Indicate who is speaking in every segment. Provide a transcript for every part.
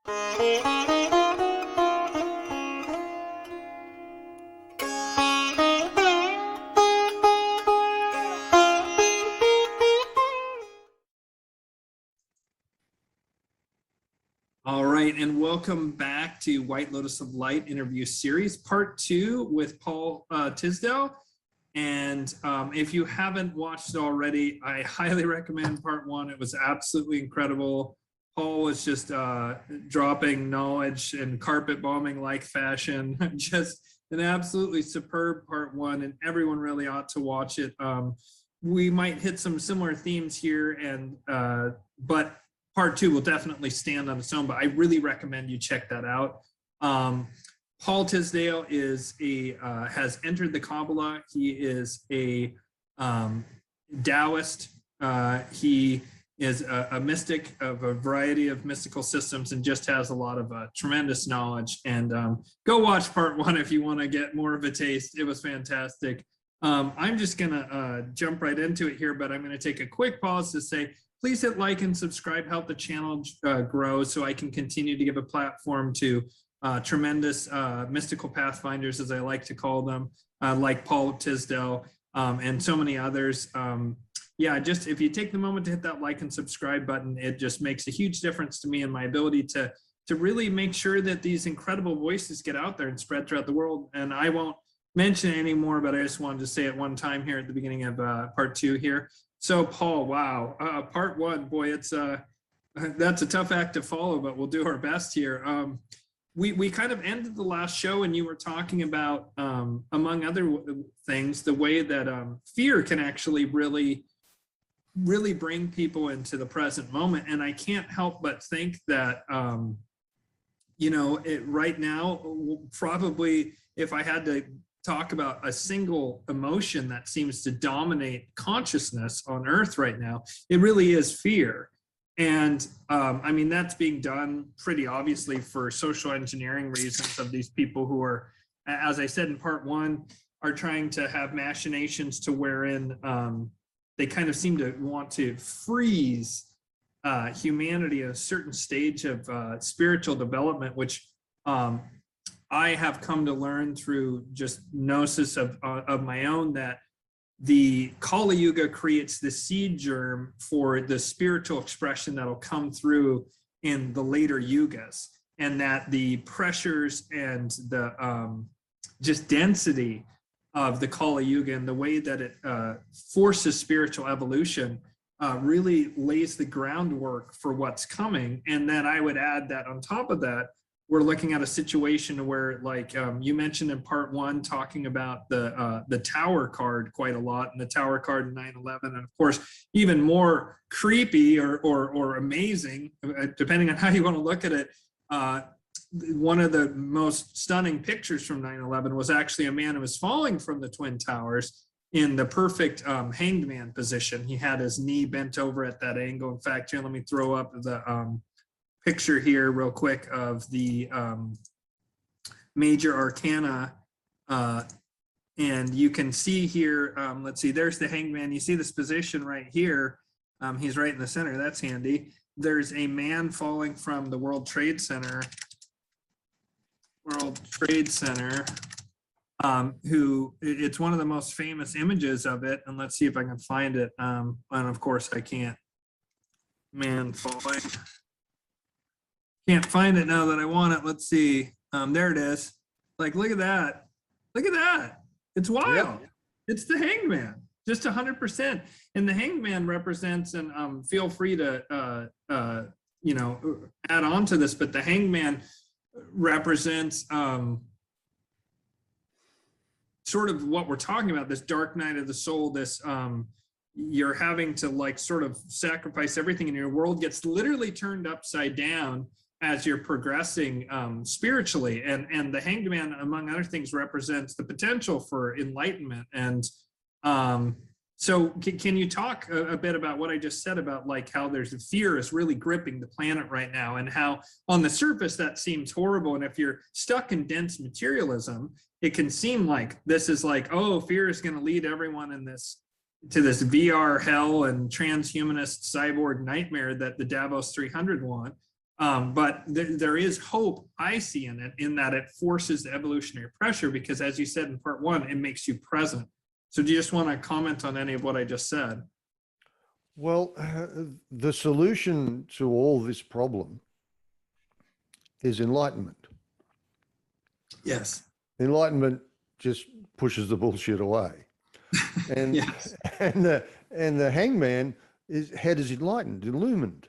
Speaker 1: All right, and welcome back to White Lotus of Light interview series, part 2 with Paul Tisdell. And if you haven't watched it already, I highly recommend part 1. It was absolutely incredible. Paul was just dropping knowledge in carpet bombing like fashion. Just an absolutely superb part 1, and everyone really ought to watch it. We might hit some similar themes here, and but part 2 will definitely stand on its own, but I really recommend you check that out. Paul Tisdell is has entered the Qabbalah. He is a Taoist. He is a mystic of a variety of mystical systems and just has a lot of tremendous knowledge. And go watch part 1 if you want to get more of a taste. It was fantastic. I'm just going to jump right into it here, but I'm going to take a quick pause to say, please hit like and subscribe, help the channel grow so I can continue to give a platform to tremendous mystical pathfinders, as I like to call them, like Paul Tisdell and so many others. Yeah, just if you take the moment to hit that like and subscribe button, it just makes a huge difference to me and my ability to really make sure that these incredible voices get out there and spread throughout the world. And I won't mention it anymore, but I just wanted to say it one time here at the beginning of part 2 here. So Paul, wow, part 1, boy, it's that's a tough act to follow, but we'll do our best here. We kind of ended the last show and you were talking about, among other things, the way that fear can actually really bring people into the present moment. And I can't help but think that, you know, right now, probably if I had to talk about a single emotion that seems to dominate consciousness on Earth right now, it really is fear. And I mean, that's being done pretty obviously for social engineering reasons of these people who are, as I said in part 1, are trying to have machinations to wherein they kind of seem to want to freeze humanity at a certain stage of spiritual development, which I have come to learn through just gnosis of my own, that the Kali Yuga creates the seed germ for the spiritual expression that'll come through in the later yugas, and that the pressures and the just density of the Kali Yuga and the way that it forces spiritual evolution really lays the groundwork for what's coming. And then I would add that on top of that, we're looking at a situation where, like you mentioned in part 1, talking about the Tower card quite a lot, and the Tower card in 9/11, and of course, even more creepy or amazing, depending on how you want to look at it. One of the most stunning pictures from 9/11 was actually a man who was falling from the Twin Towers in the perfect hanged man position. He had his knee bent over at that angle. In fact, here, let me throw up the picture here real quick of the major arcana, and you can see here, let's see, there's the hanged man. You see this position right here. He's right in the center. That's handy. There's a man falling from the World Trade Center, who, it's one of the most famous images of it. And let's see if I can find it. And of course I can't. Man falling. Can't find it now that I want it. Let's see. There it is. Like, look at that. Look at that. It's wild. Yep. It's the hanged man, just 100%. And the hanged man represents, and feel free to, you know, add on to this, but the hanged man represents sort of what we're talking about, this dark night of the soul, this, you're having to like sort of sacrifice everything, and your world gets literally turned upside down as you're progressing spiritually. And the hanged man, among other things, represents the potential for enlightenment. And so can you talk a bit about what I just said about like how there's fear is really gripping the planet right now, and how on the surface that seems horrible. And if you're stuck in dense materialism, it can seem like this is like, oh, fear is going to lead everyone in this to this VR hell and transhumanist cyborg nightmare that the Davos 300 want. But there is hope I see in it, in that it forces the evolutionary pressure, because as you said in part one, it makes you present. So do you just want to comment on any of what I just said?
Speaker 2: Well, the solution to all this problem is enlightenment.
Speaker 1: Yes.
Speaker 2: Enlightenment just pushes the bullshit away. And,
Speaker 1: yes.
Speaker 2: and the hangman head is enlightened, illumined.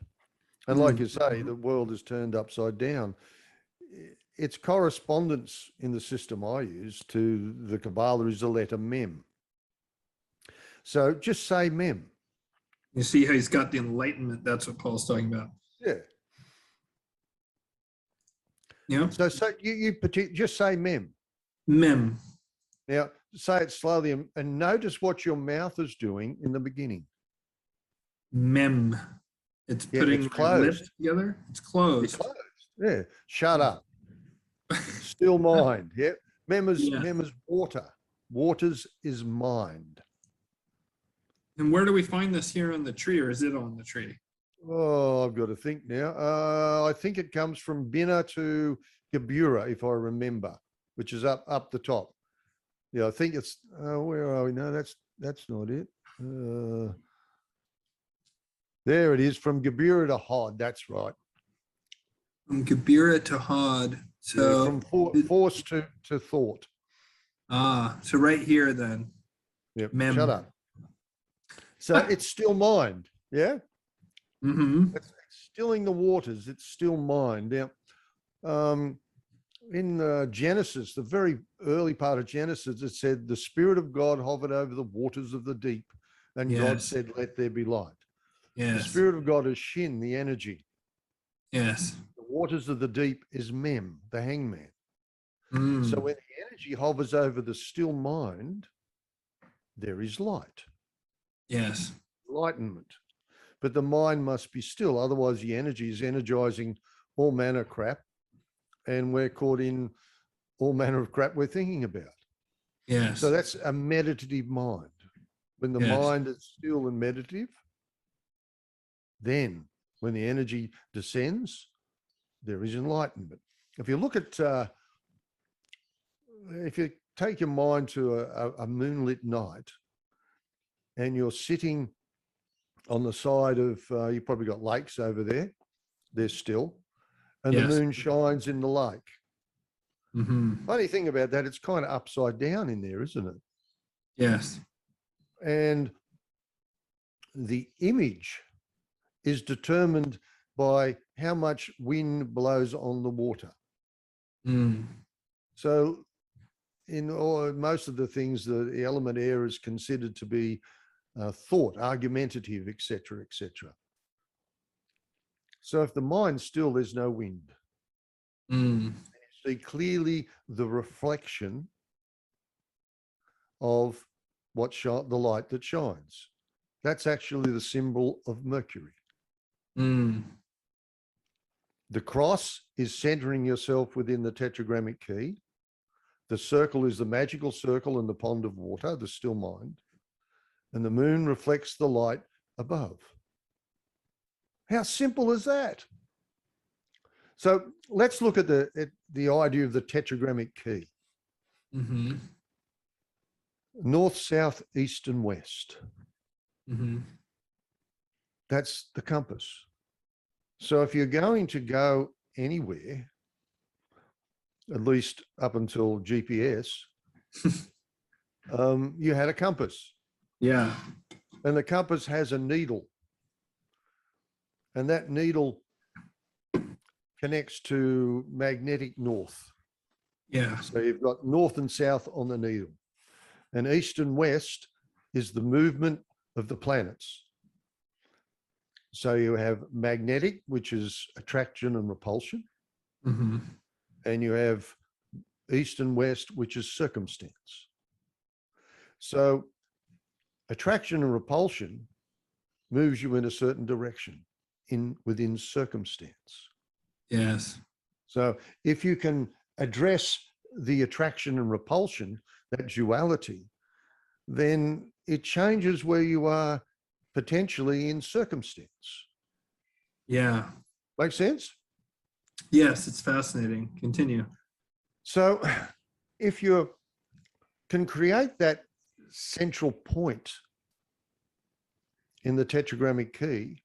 Speaker 2: And like you say, the world is turned upside down. Its correspondence in the system I use to the Qabbalah is the letter Mem. So just say Mem.
Speaker 1: You see how he's got the enlightenment. That's what Paul's talking about.
Speaker 2: Yeah.
Speaker 1: Yeah.
Speaker 2: So you just say Mem.
Speaker 1: Mem.
Speaker 2: Now say it slowly and notice what your mouth is doing in the beginning.
Speaker 1: Mem. It's putting
Speaker 2: it's closed.
Speaker 1: Lips together. It's closed.
Speaker 2: It's closed. Yeah. Shut up. Still mind. Yeah. Mem is water. Waters is mind.
Speaker 1: And where do we find this here on the tree, or is it on the tree?
Speaker 2: Oh, I've got to think now. I think it comes from Bina to Gebura, if I remember, which is up the top. Yeah, I think it's. Where are we? No, that's not it. There it is, from Gebura to Hod. That's right.
Speaker 1: From Gebura to Hod. So
Speaker 2: yeah, from force to thought.
Speaker 1: So right here then.
Speaker 2: Yep.
Speaker 1: Mem.
Speaker 2: Shut up. So it's still mind. Yeah. It's stilling the waters. It's still mind. Now, in Genesis, the very early part of Genesis, it said the Spirit of God hovered over the waters of the deep, and God said, "Let there be light."
Speaker 1: Yes.
Speaker 2: The Spirit of God is Shin, the energy.
Speaker 1: Yes.
Speaker 2: The waters of the deep is Mem, the hangman.
Speaker 1: Mm.
Speaker 2: So when the energy hovers over the still mind, there is light.
Speaker 1: Yes.
Speaker 2: Enlightenment. But the mind must be still, otherwise the energy is energizing all manner of crap, and we're caught in all manner of crap we're thinking about.
Speaker 1: Yes.
Speaker 2: So that's a meditative mind. When the mind is still and meditative, then when the energy descends, there is enlightenment. If you look at, if you take your mind to a moonlit night and you're sitting on the side of, you've probably got lakes over there, they're still, and the moon shines in the lake. Funny thing about that, it's kind of upside down in there, isn't it?
Speaker 1: Yes.
Speaker 2: And the image is determined by how much wind blows on the water. So in most of the things, the element air is considered to be thought, argumentative, etc., etc. So if the mind's still, there's no wind. You see clearly the reflection of the light that shines. That's actually the symbol of Mercury. The cross is centering yourself within the tetragrammic key. The circle is the magical circle in the pond of water, the still mind. And the moon reflects the light above. How simple is that? So let's look at the idea of the tetragrammic key. North, south, east, and west. That's the compass. So if you're going to go anywhere, at least up until GPS, you had a compass.
Speaker 1: Yeah.
Speaker 2: And the compass has a needle. And that needle connects to magnetic north.
Speaker 1: Yeah.
Speaker 2: So you've got north and south on the needle. And east and west is the movement of the planets. So you have magnetic, which is attraction and repulsion. And you have east and west, which is circumstance. So attraction and repulsion moves you in a certain direction within circumstance.
Speaker 1: Yes.
Speaker 2: So if you can address the attraction and repulsion, that duality, then it changes where you are potentially in circumstance.
Speaker 1: Yeah.
Speaker 2: Make sense?
Speaker 1: Yes, it's fascinating. Continue.
Speaker 2: So if you can create that central point in the tetragrammic key,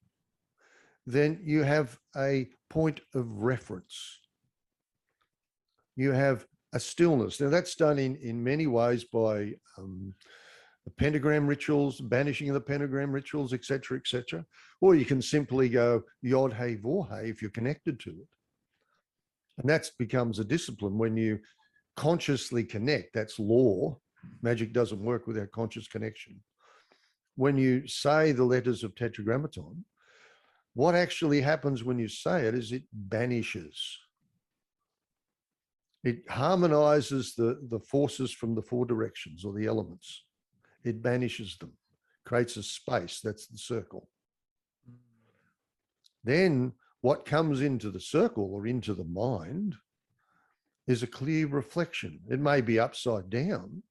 Speaker 2: then you have a point of reference. You have a stillness. Now that's done in many ways by the pentagram rituals, banishing of the pentagram rituals, etc., etc. Or you can simply go yod hey vor hey if you're connected to it. And that becomes a discipline when you consciously connect. That's law. Magic doesn't work without conscious connection. When you say the letters of tetragrammaton, what actually happens when you say it is it banishes. It harmonizes the forces from the four directions or the elements. It banishes them, creates a space. That's the circle. Then what comes into the circle or into the mind is a clear reflection. It may be upside down,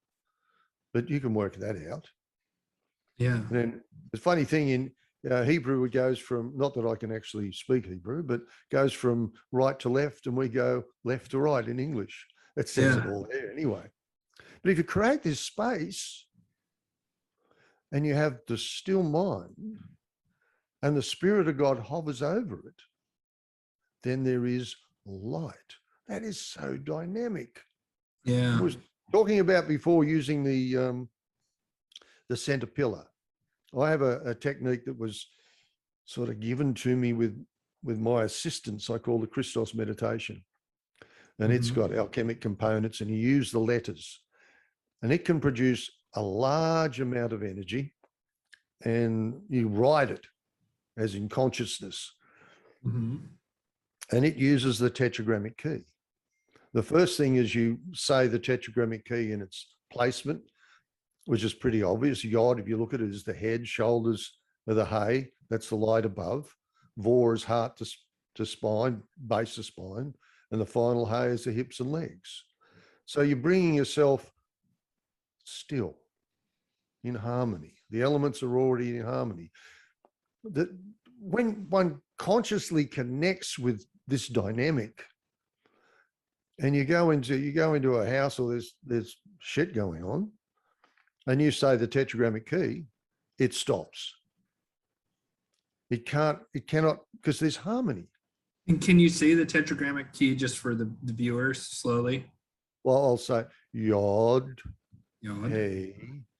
Speaker 2: but you can work that out.
Speaker 1: Yeah.
Speaker 2: And then the funny thing in Hebrew, it goes from, not that I can actually speak Hebrew, but goes from right to left, and we go left to right in English. That says it all there anyway. But if you create this space and you have the still mind and the Spirit of God hovers over it, then there is light. That is so dynamic.
Speaker 1: Yeah.
Speaker 2: I was talking about before using the center pillar. I have a technique that was sort of given to me with my assistants. I call the Christos Meditation. And it's got alchemic components, and you use the letters. And it can produce a large amount of energy, and you ride it, as in consciousness. And it uses the tetragrammic key. The first thing is you say the tetragrammic key in its placement, which is pretty obvious. Yod, if you look at it, is the head, shoulders are the hay, that's the light above. Vor is heart to spine, base of spine, and the final hay is the hips and legs. So you're bringing yourself still, in harmony. The elements are already in harmony. When one consciously connects with this dynamic, and you go into a house or there's shit going on, and you say the tetragrammic key, it stops. It cannot, because there's harmony.
Speaker 1: And can you say the tetragrammic key just for the viewers slowly?
Speaker 2: Well, I'll say yod,
Speaker 1: Yod,
Speaker 2: hey,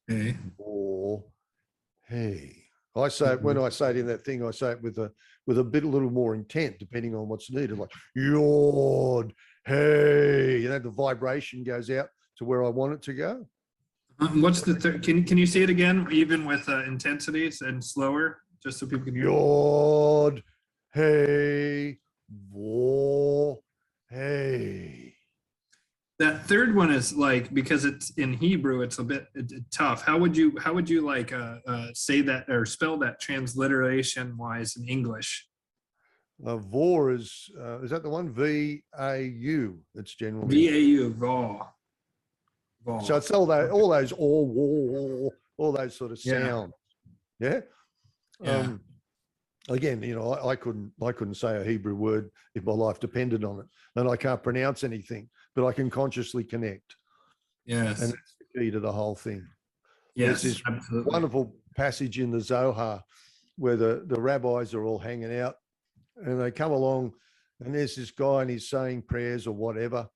Speaker 1: hey,
Speaker 2: or hey. I say it when I say it in that thing, I say it with a little more intent, depending on what's needed, like yod, hey. You know, the vibration goes out to where I want it to go.
Speaker 1: What's the third? Can you say it again, even with intensities and slower, just so people can hear?
Speaker 2: Yod, hey, vor, hey.
Speaker 1: That third one is like, because it's in Hebrew, it's a bit tough. How would you like say that or spell that transliteration wise in English?
Speaker 2: Vor is that the one? V-A-U. It's generally
Speaker 1: V-A-U, Vaw.
Speaker 2: So it's all those all those sort of sounds. Yeah. Again, you know, I couldn't say a Hebrew word if my life depended on it, and I can't pronounce anything, but I can consciously connect.
Speaker 1: Yes.
Speaker 2: And that's the key to the whole thing.
Speaker 1: Yes,
Speaker 2: There's this
Speaker 1: absolutely.
Speaker 2: wonderful passage in the Zohar where the rabbis are all hanging out, and they come along, and there's this guy and he's saying prayers or whatever.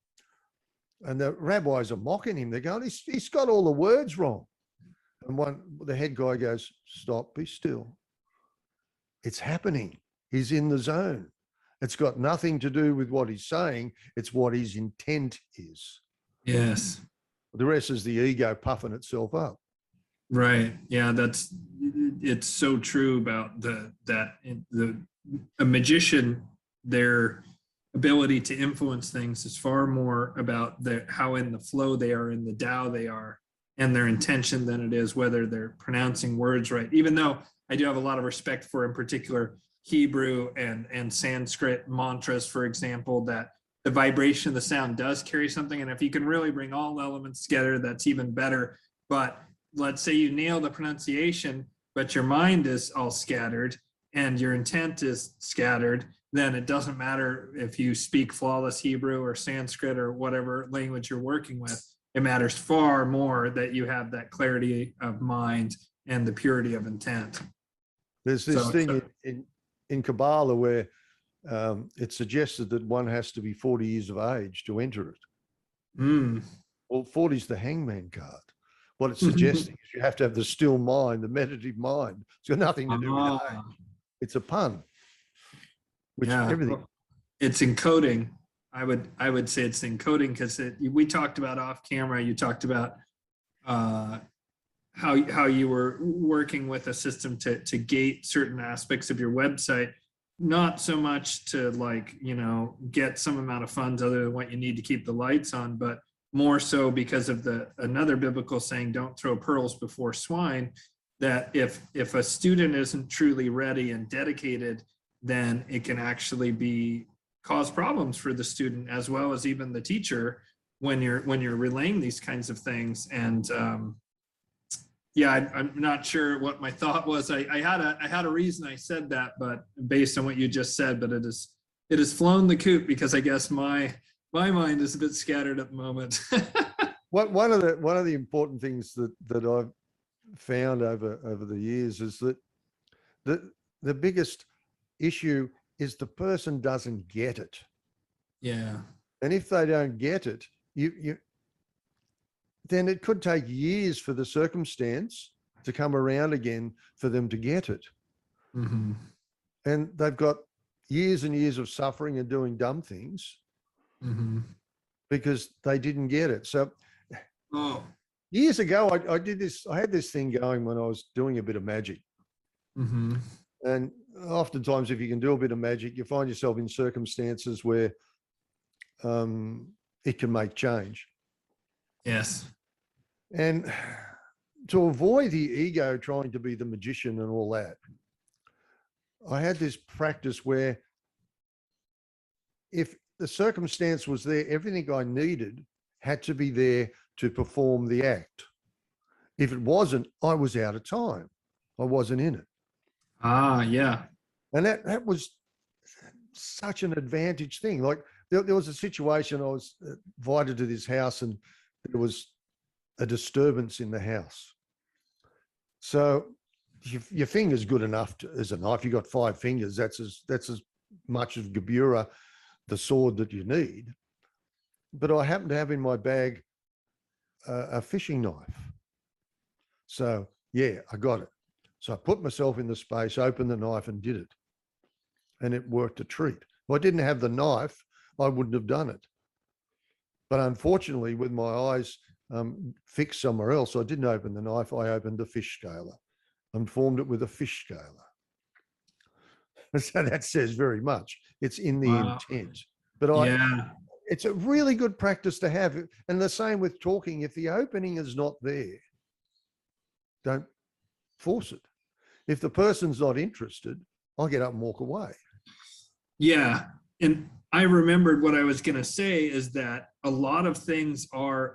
Speaker 2: And the rabbis are mocking him. They're going, he's got all the words wrong. And the head guy goes, stop, be still. It's happening. He's in the zone. It's got nothing to do with what he's saying. It's what his intent is.
Speaker 1: Yes.
Speaker 2: The rest is the ego puffing itself up.
Speaker 1: Right. Yeah, it's so true about a magician, their ability to influence things is far more about how in the flow they are, in the Tao they are, and their intention than it is whether they're pronouncing words right. Even though I do have a lot of respect for, in particular, Hebrew and Sanskrit mantras, for example, that the vibration of the sound does carry something. And if you can really bring all elements together, that's even better. But let's say you nail the pronunciation, but your mind is all scattered and your intent is scattered, then it doesn't matter if you speak flawless Hebrew or Sanskrit or whatever language you're working with. It matters far more that you have that clarity of mind and the purity of intent.
Speaker 2: There's this thing in Qabbalah where it's suggested that one has to be 40 years of age to enter it. Well, 40 is the hangman card. What it's suggesting is you have to have the still mind, the meditative mind. It's got nothing to do with age. It's a pun. Which everything.
Speaker 1: It's encoding. I would say it's encoding because we talked about off camera. You talked about how you were working with a system to gate certain aspects of your website, not so much to get some amount of funds other than what you need to keep the lights on, but more so because of another biblical saying, don't throw pearls before swine, that if a student isn't truly ready and dedicated, then it can actually cause problems for the student as well as even the teacher when you're relaying these kinds of things. And I'm not sure what my thought was. I had a reason I said that, but based on what you just said, but it has flown the coop because I guess my mind is a bit scattered at the moment.
Speaker 2: One of the important things that I've found over the years is that the biggest issue is the person doesn't get it.
Speaker 1: Yeah.
Speaker 2: And if they don't get it, then it could take years for the circumstance to come around again for them to get it.
Speaker 1: Mm-hmm.
Speaker 2: And they've got years and years of suffering and doing dumb things because they didn't get it. So years ago, I had this thing going when I was doing a bit of magic. And oftentimes, if you can do a bit of magic, you find yourself in circumstances where it can make change.
Speaker 1: Yes.
Speaker 2: And to avoid the ego trying to be the magician and all that, I had this practice where if the circumstance was there, everything I needed had to be there to perform the act. If it wasn't, I was out of time. I wasn't in it.
Speaker 1: Yeah.
Speaker 2: And that was such an advantage thing. Like there was a situation, I was invited to this house and there was a disturbance in the house. So your finger's good enough as a knife. You got 5 fingers. That's as much as Qabbalah, the sword that you need. But I happened to have in my bag a fishing knife. So yeah, I got it. So I put myself in the space, opened the knife and did it. And it worked a treat. If I didn't have the knife, I wouldn't have done it. But unfortunately, with my eyes fixed somewhere else, I didn't open the knife, I opened the fish scaler and formed it with a fish scaler. So that says very much. It's in the intent. But it's a really good practice to have. And the same with talking. If the opening is not there, don't force it. If the person's not interested, I'll get up and walk away.
Speaker 1: Yeah. And I remembered what I was going to say is that a lot of things are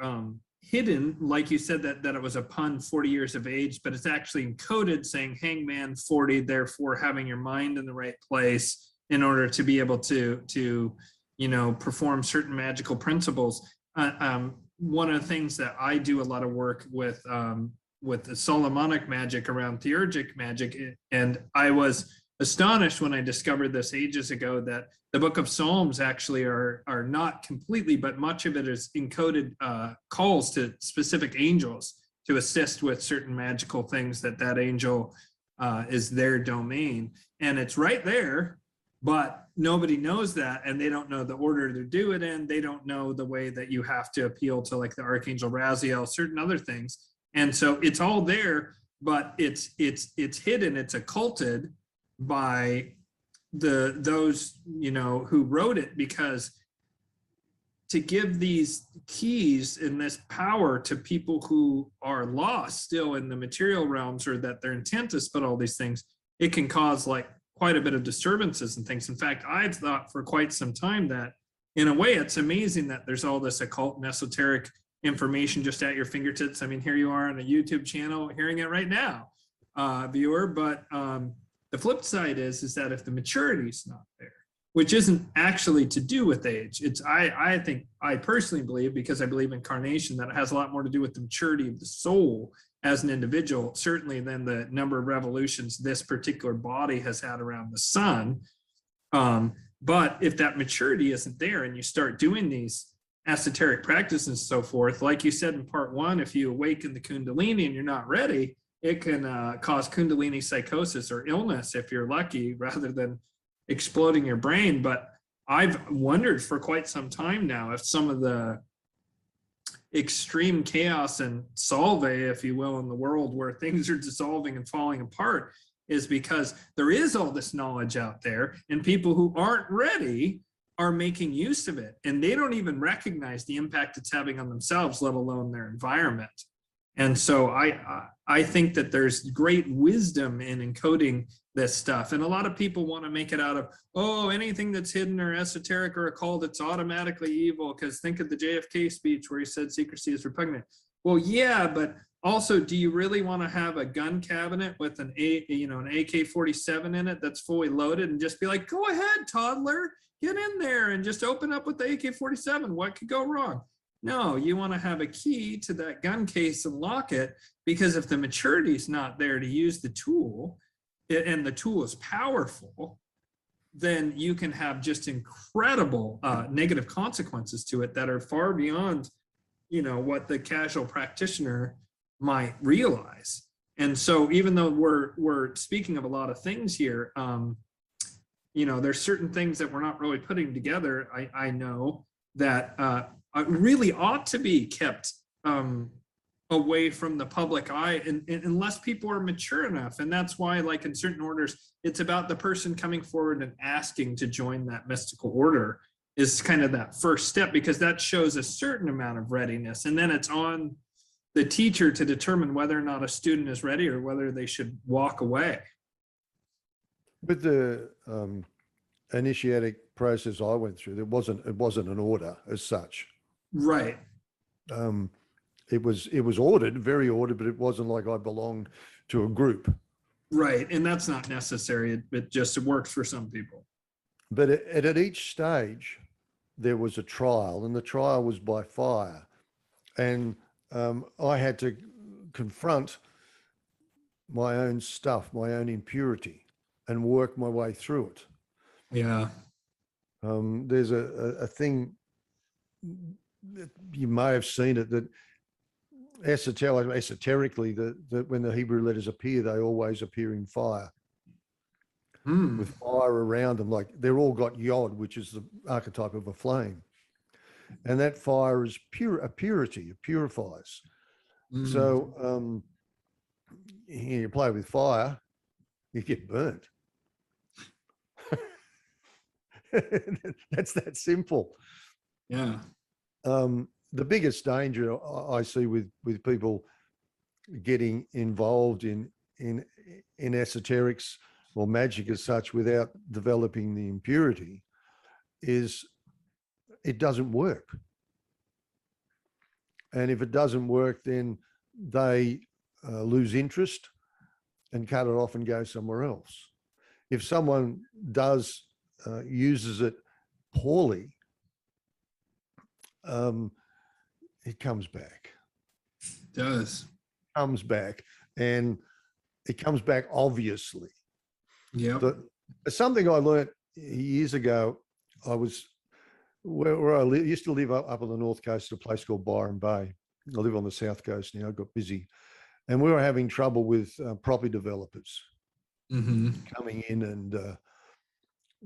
Speaker 1: hidden, like you said, that it was a pun, 40 years of age, but it's actually encoded saying hangman 40, therefore having your mind in the right place in order to be able to perform certain magical principles. One of the things that I do a lot of work with the Solomonic magic around theurgic magic, and I was astonished when I discovered this ages ago that the book of Psalms actually are not completely, but much of it is encoded calls to specific angels to assist with certain magical things that angel is their domain. And it's right there, but nobody knows that, and they don't know the order to do it in. They don't know the way that you have to appeal to like the Archangel Raziel, certain other things. And so it's all there, but it's hidden, it's occulted by those who wrote it, because to give these keys and this power to people who are lost still in the material realms, or that their intent is but all these things, it can cause like quite a bit of disturbances and things. In fact, I've thought for quite some time that in a way it's amazing that there's all this occult and esoteric information just at your fingertips. I mean, here you are on a YouTube channel hearing it right now, viewer, but the flip side is that if the maturity is not there, which isn't actually to do with age. It's, I personally believe, because I believe in incarnation, that it has a lot more to do with the maturity of the soul as an individual, certainly than the number of revolutions this particular body has had around the sun. But if that maturity isn't there and you start doing these esoteric practices and so forth, like you said in part one, if you awaken the Kundalini and you're not ready, it can cause Kundalini psychosis or illness if you're lucky, rather than exploding your brain. But I've wondered for quite some time now if some of the extreme chaos and solve, if you will, in the world where things are dissolving and falling apart is because there is all this knowledge out there, and people who aren't ready are making use of it, and they don't even recognize the impact it's having on themselves, let alone their environment. And so I think that there's great wisdom in encoding this stuff. And a lot of people want to make it out of, oh, anything that's hidden or esoteric or occult, it's automatically evil. Because think of the JFK speech where he said secrecy is repugnant. Well, yeah, but also, do you really want to have a gun cabinet with an AK-47 in it that's fully loaded and just be like, go ahead, toddler, get in there and just open up with the AK-47. What could go wrong? No, you want to have a key to that gun case and lock it, because if the maturity is not there to use the tool, and the tool is powerful, then you can have just incredible negative consequences to it that are far beyond, what the casual practitioner might realize. And so even though we're speaking of a lot of things here, there's certain things that we're not really putting together. I know that really ought to be kept away from the public eye, and unless people are mature enough. And that's why, like in certain orders, it's about the person coming forward and asking to join that mystical order is kind of that first step, because that shows a certain amount of readiness. And then it's on the teacher to determine whether or not a student is ready or whether they should walk away.
Speaker 2: With the initiatic process I went through, it wasn't an order as such.
Speaker 1: Right.
Speaker 2: It was ordered, very ordered, but it wasn't like I belonged to a group.
Speaker 1: Right, and that's not necessary. It works for some people.
Speaker 2: But at each stage, there was a trial, and the trial was by fire. And I had to confront my own stuff, my own impurity, and work my way through it.
Speaker 1: Yeah.
Speaker 2: There's a thing, you may have seen it, that esoterically, that when the Hebrew letters appear, they always appear in fire. With fire around them, like they're all got yod, which is the archetype of a flame. And that fire is a purity, it purifies. So you play with fire, you get burnt. That's that simple.
Speaker 1: Yeah.
Speaker 2: The biggest danger I see with people getting involved in esoterics or magic as such without developing the impurity is it doesn't work. And if it doesn't work, then they lose interest and cut it off and go somewhere else. If someone uses it poorly, it comes back.
Speaker 1: It does.
Speaker 2: Comes back, and it comes back obviously.
Speaker 1: Yeah.
Speaker 2: Something I learned years ago, I was where I used to live up on the north coast of a place called Byron Bay. I live on the south coast now. I got busy, and we were having trouble with property developers coming in and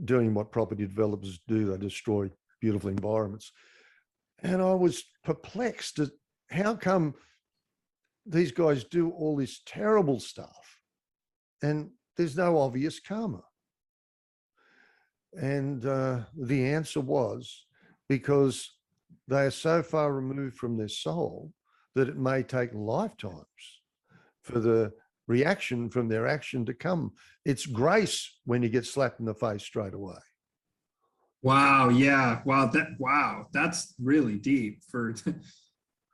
Speaker 2: doing what property developers do. They destroy beautiful environments. And I was perplexed at how come these guys do all this terrible stuff and there's no obvious karma. And the answer was because they are so far removed from their soul that it may take lifetimes for the reaction from their action to come. It's grace when you get slapped in the face straight away.
Speaker 1: Wow. Yeah. Wow. That's really deep. I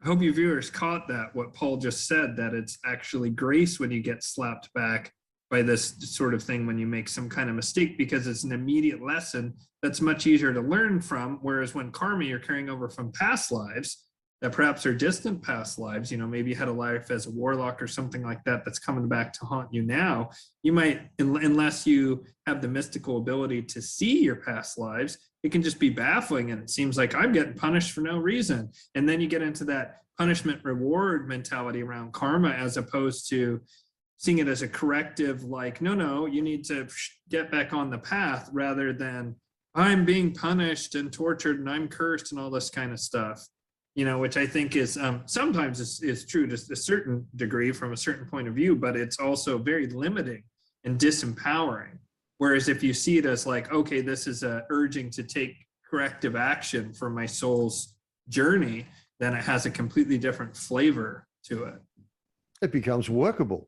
Speaker 1: hope your viewers caught that, what Paul just said, that it's actually grace when you get slapped back. by this sort of thing when you make some kind of mistake, because it's an immediate lesson that's much easier to learn from. Whereas when karma you're carrying over from past lives that perhaps are distant past lives, you know, maybe you had a life as a warlock or something like that that's coming back to haunt you now, you might, unless you have the mystical ability to see your past lives, it can just be baffling, and it seems like I'm getting punished for no reason. And then you get into that punishment reward mentality around karma, as opposed to seeing it as a corrective, like, no, you need to get back on the path, rather than I'm being punished and tortured and I'm cursed and all this kind of stuff, you know, which I think is sometimes is true to a certain degree from a certain point of view, but it's also very limiting and disempowering. Whereas if you see it as like, okay, this is a urging to take corrective action for my soul's journey, then it has a completely different flavor to it.
Speaker 2: It becomes workable.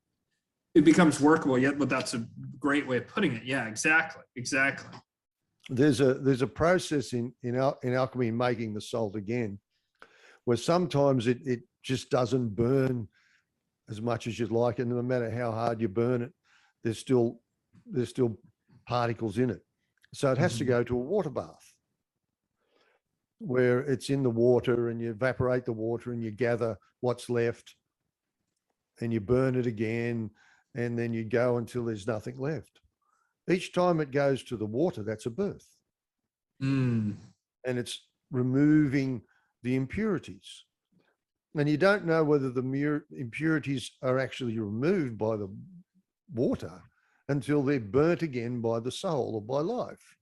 Speaker 1: It becomes workable, yeah, but that's a great way of putting it. Yeah, exactly.
Speaker 2: There's a process in alchemy, making the salt again, where sometimes it just doesn't burn as much as you'd like, and no matter how hard you burn it, there's still particles in it. So it has to go to a water bath, where it's in the water, and you evaporate the water and you gather what's left, and you burn it again, and then you go until there's nothing left. Each time it goes to the water, that's a birth. And it's removing the impurities. And you don't know whether the impurities are actually removed by the water until they're burnt again by the soul or by life.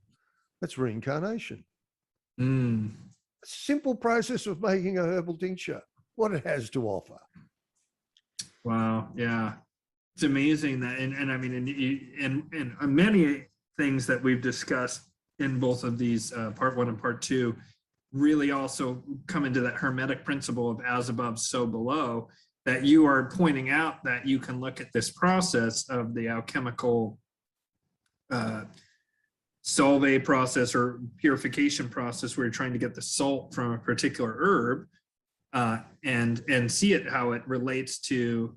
Speaker 2: That's reincarnation. A simple process of making a herbal tincture, what it has to offer.
Speaker 1: Wow, yeah. It's amazing that, and I mean, and many things that we've discussed in both of these part 1 and part 2 really also come into that hermetic principle of as above, so below, that you are pointing out that you can look at this process of the alchemical solve process or purification process, where you're trying to get the salt from a particular herb, and see it, how it relates to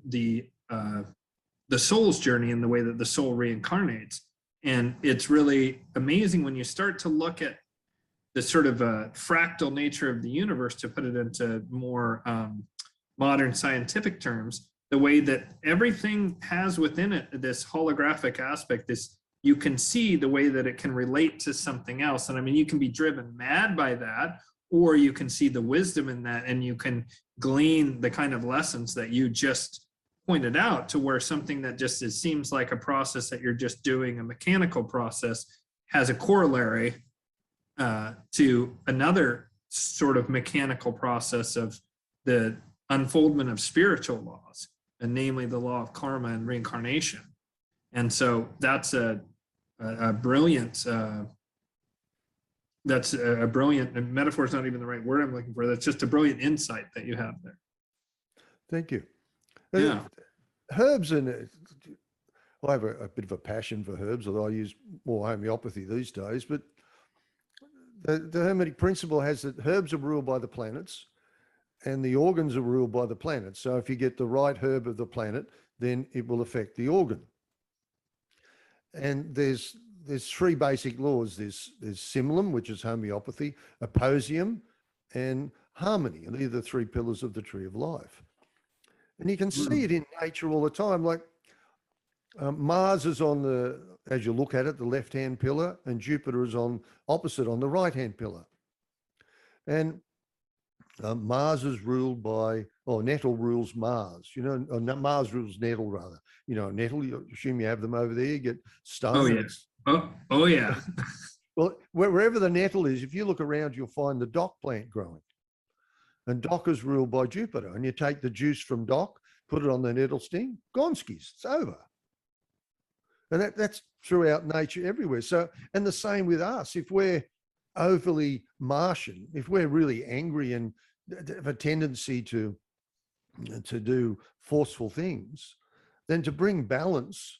Speaker 1: the soul's journey and the way that the soul reincarnates. And it's really amazing when you start to look at the sort of fractal nature of the universe, to put it into more modern scientific terms, the way that everything has within it this holographic aspect, this, you can see the way that it can relate to something else. And I mean, you can be driven mad by that, or you can see the wisdom in that, and you can glean the kind of lessons that you just pointed out, to where something that just seems like a process that you're just doing, a mechanical process, has a corollary to another sort of mechanical process of the unfoldment of spiritual laws, and namely the law of karma and reincarnation. And so that's a brilliant, and metaphor is not even the right word I'm looking for. That's just a brilliant insight that you have there.
Speaker 2: Thank you.
Speaker 1: Yeah.
Speaker 2: Herbs, and I have a bit of a passion for herbs, although I use more homeopathy these days, but the hermetic principle has that herbs are ruled by the planets and the organs are ruled by the planets. So if you get the right herb of the planet, then it will affect the organ. And there's 3 basic laws. There's symbolism, which is homeopathy, opposium, and harmony. And these are the 3 pillars of the tree of life. And you can see it in nature all the time. Like Mars is on the, as you look at it, the left-hand pillar, and Jupiter is on opposite on the right-hand pillar. And Mars is ruled by, or nettle rules Mars, you know, or Mars rules nettle rather. You know, nettle, you assume you have them over there, you get stones.
Speaker 1: Oh, yes. Oh yeah.
Speaker 2: Well, wherever the nettle is, if you look around, you'll find the dock plant growing. And dock is ruled by Jupiter. And you take the juice from dock, put it on the nettle sting, gonskis, it's over. And that's throughout nature everywhere. So, and the same with us. If we're overly Martian, if we're really angry and have a tendency to do forceful things, then to bring balance,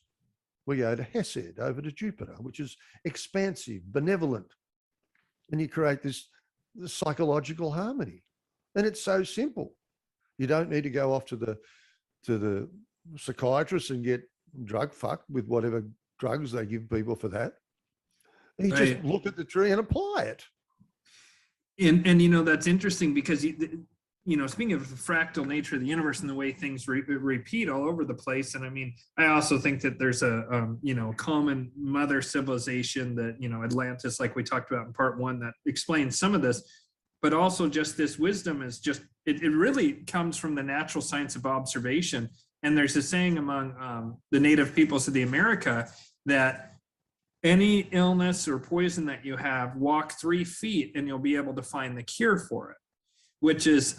Speaker 2: we go to Hesed, over to Jupiter, which is expansive, benevolent. And you create this psychological harmony. And it's so simple. You don't need to go off to the psychiatrist and get drug fucked with whatever drugs they give people for that. You
Speaker 1: Right.
Speaker 2: just look at the tree and apply it.
Speaker 1: And you know, that's interesting because you know, speaking of the fractal nature of the universe and the way things repeat all over the place. And I mean, I also think that there's a, you know, common mother civilization that, you know, Atlantis, like we talked about in part 1, that explains some of this, but also just this wisdom is just, it really comes from the natural science of observation. And there's a saying among the native peoples of the America that any illness or poison that you have, walk 3 feet and you'll be able to find the cure for it. Which is,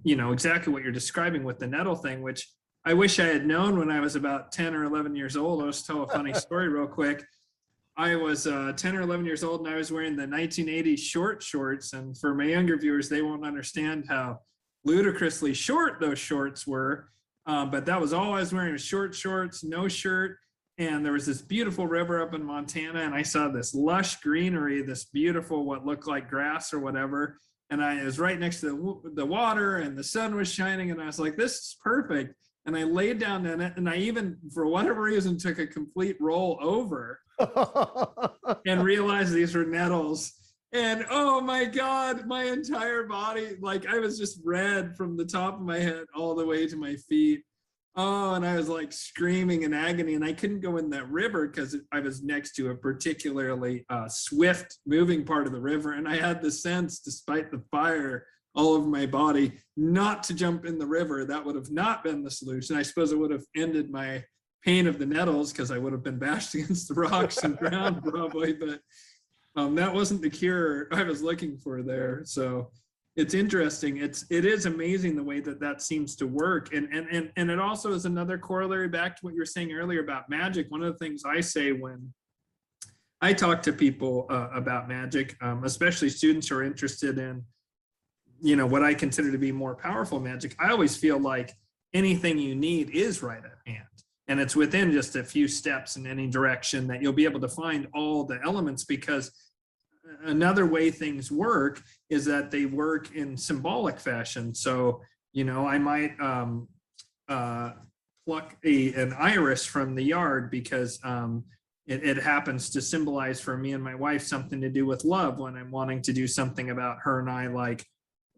Speaker 1: you know, exactly what you're describing with the nettle thing, which I wish I had known when I was about 10 or 11 years old. I'll just tell a funny story real quick. I was 10 or 11 years old and I was wearing the 1980 short shorts. And for my younger viewers, they won't understand how ludicrously short those shorts were. But that was all I was wearing, was short shorts, no shirt. And there was this beautiful river up in Montana. And I saw this lush greenery, this beautiful, what looked like grass or whatever. And I was right next to the water and the sun was shining. And I was like, this is perfect. And I laid down in it. And I even, for whatever reason, took a complete roll over and realized these were nettles. And oh my God, my entire body, like I was just red from the top of my head all the way to my feet. Oh, and I was like screaming in agony, and I couldn't go in that river because I was next to a particularly swift moving part of the river. And I had the sense, despite the fire all over my body, not to jump in the river. That would have not been the solution. I suppose it would have ended my pain of the nettles because I would have been bashed against the rocks and drowned probably, but that wasn't the cure I was looking for there. So it's interesting. It is amazing the way that seems to work. And it also is another corollary back to what you were saying earlier about magic. One of the things I say when I talk to people about magic, especially students who are interested in, you know, what I consider to be more powerful magic, I always feel like anything you need is right at hand. And it's within just a few steps in any direction that you'll be able to find all the elements, because another way things work is that they work in symbolic fashion. So, you know, I might pluck an iris from the yard because it happens to symbolize for me and my wife something to do with love when I'm wanting to do something about her and I, like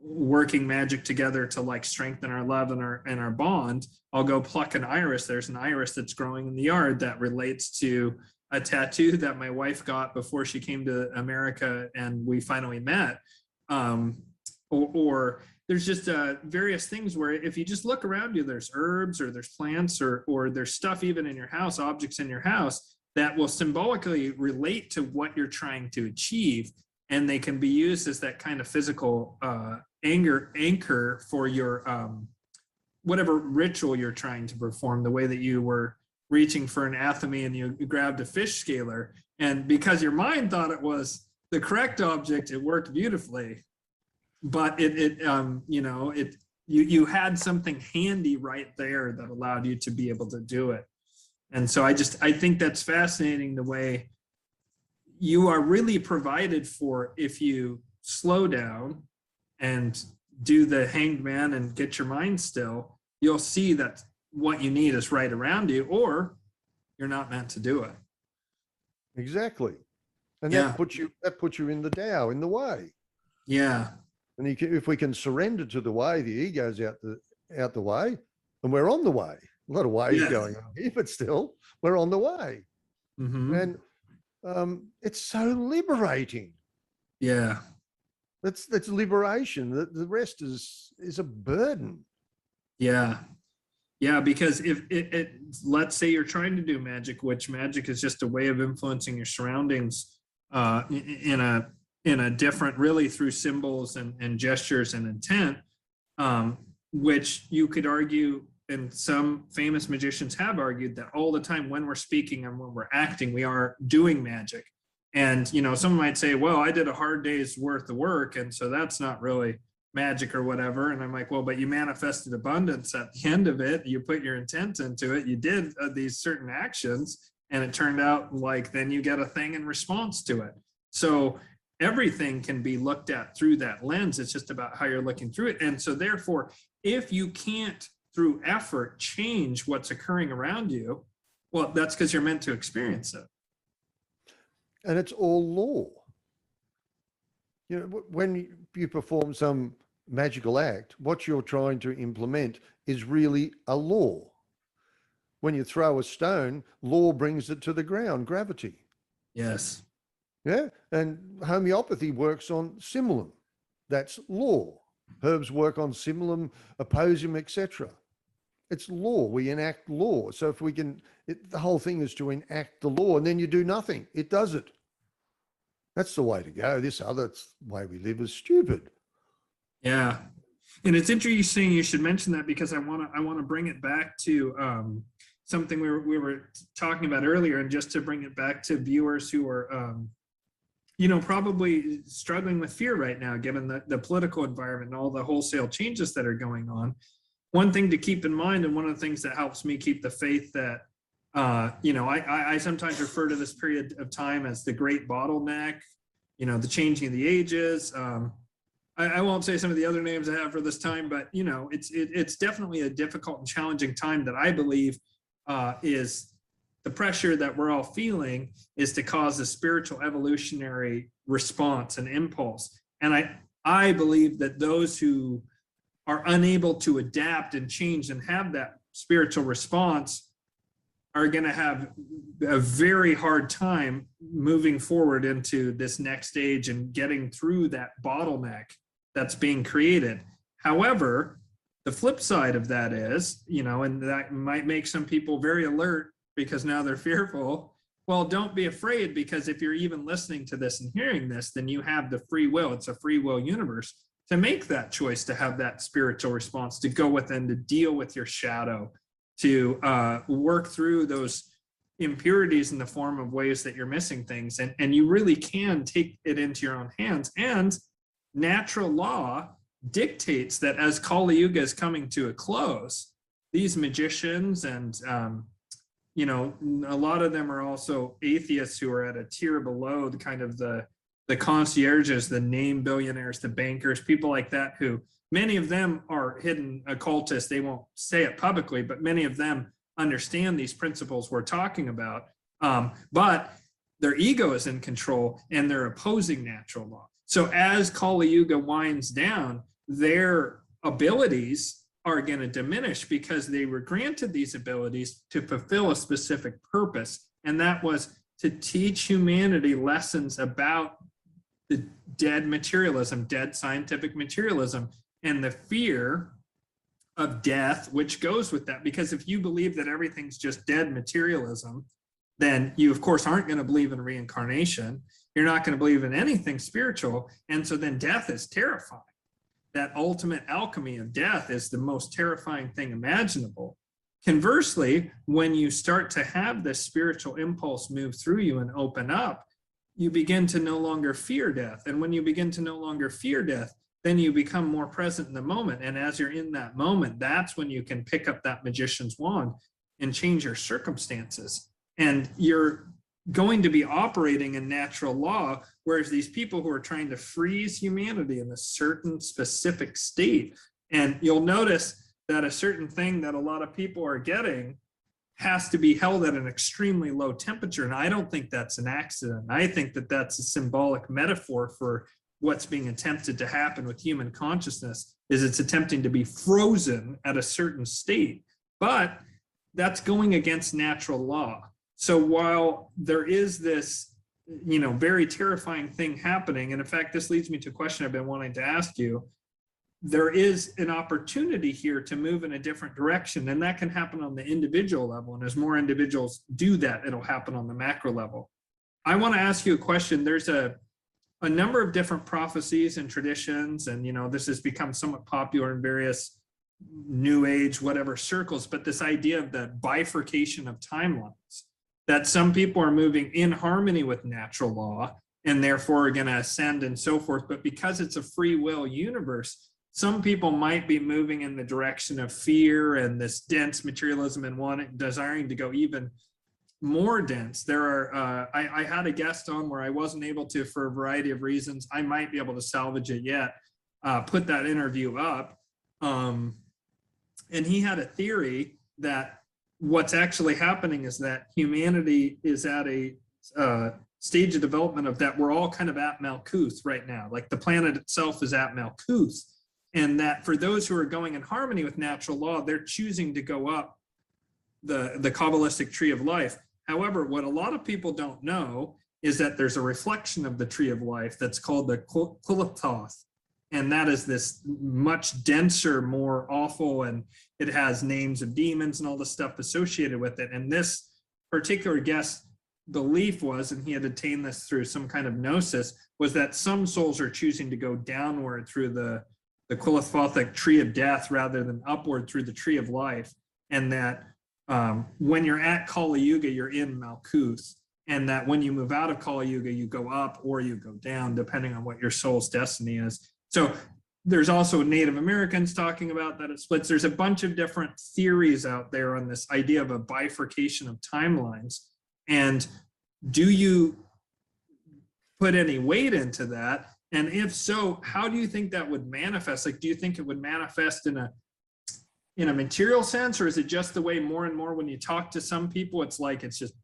Speaker 1: working magic together to like strengthen our love and our bond. I'll go pluck an iris. There's an iris that's growing in the yard that relates to a tattoo that my wife got before she came to America and we finally met. Or there's just various things where if you just look around you, there's herbs or there's plants or there's stuff even in your house, objects in your house that will symbolically relate to what you're trying to achieve. And they can be used as that kind of physical anchor for your whatever ritual you're trying to perform, the way that you were reaching for an athame and you grabbed a fish scaler. And because your mind thought it was the correct object, it worked beautifully. But you had something handy right there that allowed you to be able to do it. And so I think that's fascinating, the way you are really provided for if you slow down and do the hanged man and get your mind still. You'll see that what you need is right around you, or you're not meant to do it.
Speaker 2: Exactly. And
Speaker 1: Yeah.
Speaker 2: that puts you in the Tao, in the way.
Speaker 1: Yeah.
Speaker 2: And if we can surrender to the way, the ego's out the way, and we're on the way. A lot of ways going on here, but still, we're on the way.
Speaker 1: Mm-hmm.
Speaker 2: And it's so liberating.
Speaker 1: Yeah.
Speaker 2: That's liberation. The rest is a burden.
Speaker 1: Yeah. Yeah, because if let's say you're trying to do magic, which magic is just a way of influencing your surroundings in a different, really through symbols and gestures and intent, which you could argue, and some famous magicians have argued, that all the time when we're speaking and when we're acting, we are doing magic. And, you know, someone might say, well, I did a hard day's worth of work, and so that's not really magic or whatever. And I'm like, well, but you manifested abundance at the end of it. You put your intent into it. You did these certain actions, and it turned out like then you get a thing in response to it. So everything can be looked at through that lens. It's just about how you're looking through it. And so therefore, if you can't through effort change what's occurring around you, Well, that's because you're meant to experience it.
Speaker 2: And it's all law. You know, when you perform some magical act, what you're trying to implement is really a law. When you throw a stone, law brings it to the ground, gravity.
Speaker 1: Yes.
Speaker 2: Yeah. And homeopathy works on symbolism. That's law. Herbs work on symbolism, opposium, etc. It's law. We enact law. So if we can, the whole thing is to enact the law, and then you do nothing. It does it. That's the way to go. This other way we live is stupid.
Speaker 1: Yeah. And it's interesting you should mention that, because I want to bring it back to something we were talking about earlier, and just to bring it back to viewers who are probably struggling with fear right now, given the political environment and all the wholesale changes that are going on. One thing to keep in mind, and one of the things that helps me keep the faith, that I sometimes refer to this period of time as the Great Bottleneck, the changing of the ages. I won't say some of the other names I have for this time, but it's definitely a difficult and challenging time that I believe is the pressure that we're all feeling is to cause a spiritual evolutionary response and impulse. And I believe that those who are unable to adapt and change and have that spiritual response are going to have a very hard time moving forward into this next stage and getting through that bottleneck that's being created. However, the flip side of that is, and that might make some people very alert because now they're fearful. Well, don't be afraid, because if you're even listening to this and hearing this, then you have the free will. It's a free will universe to make that choice, to have that spiritual response, to go within, to deal with your shadow, to work through those impurities in the form of ways that you're missing things. And you really can take it into your own hands. And natural law dictates that as Kali Yuga is coming to a close, these magicians and, a lot of them are also atheists who are at a tier below the kind of the concierges, the name billionaires, the bankers, people like that, who many of them are hidden occultists. They won't say it publicly, but many of them understand these principles we're talking about. But their ego is in control and they're opposing natural law. So as Kali Yuga winds down, their abilities are going to diminish because they were granted these abilities to fulfill a specific purpose. And that was to teach humanity lessons about the dead materialism, dead scientific materialism, and the fear of death, which goes with that. Because if you believe that everything's just dead materialism, then you, of course, aren't going to believe in reincarnation. You're not going to believe in anything spiritual. And so then death is terrifying. That ultimate alchemy of death is the most terrifying thing imaginable. Conversely, when you start to have this spiritual impulse move through you and open up, you begin to no longer fear death. And when you begin to no longer fear death, then you become more present in the moment. And as you're in that moment, that's when you can pick up that magician's wand and change your circumstances. And you're going to be operating in natural law, whereas these people who are trying to freeze humanity in a certain specific state, and you'll notice that a certain thing that a lot of people are getting has to be held at an extremely low temperature. And I don't think that's an accident. I think that that's a symbolic metaphor for what's being attempted to happen with human consciousness, is it's attempting to be frozen at a certain state. But that's going against natural law. So while there is this, very terrifying thing happening, and in fact, this leads me to a question I've been wanting to ask you, there is an opportunity here to move in a different direction, and that can happen on the individual level. And as more individuals do that, it'll happen on the macro level. I want to ask you a question. There's a number of different prophecies and traditions, and this has become somewhat popular in various new age, whatever circles, but this idea of the bifurcation of timelines, that some people are moving in harmony with natural law and therefore are going to ascend and so forth. But because it's a free will universe, some people might be moving in the direction of fear and this dense materialism and desiring to go even more dense. There are, I had a guest on where I wasn't able to, for a variety of reasons. I might be able to salvage it yet, put that interview up. And he had a theory that what's actually happening is that humanity is at a stage of development of that we're all kind of at Malkuth right now. Like the planet itself is at Malkuth. And that for those who are going in harmony with natural law, they're choosing to go up the Kabbalistic tree of life. However, what a lot of people don't know is that there's a reflection of the tree of life that's called the Kulatoth. And that is this much denser, more awful, and it has names of demons and all the stuff associated with it. And this particular guest's belief was, and he had attained this through some kind of gnosis, was that some souls are choosing to go downward through the Kulafothic tree of death rather than upward through the tree of life. And that when you're at Kali Yuga, you're in Malkuth. And that when you move out of Kali Yuga, you go up or you go down, depending on what your soul's destiny is. So there's also Native Americans talking about that it splits. There's a bunch of different theories out there on this idea of a bifurcation of timelines. And do you put any weight into that? And if so, how do you think that would manifest? Like, do you think it would manifest in a material sense, or is it just the way more and more when you talk to some people, it's like it's just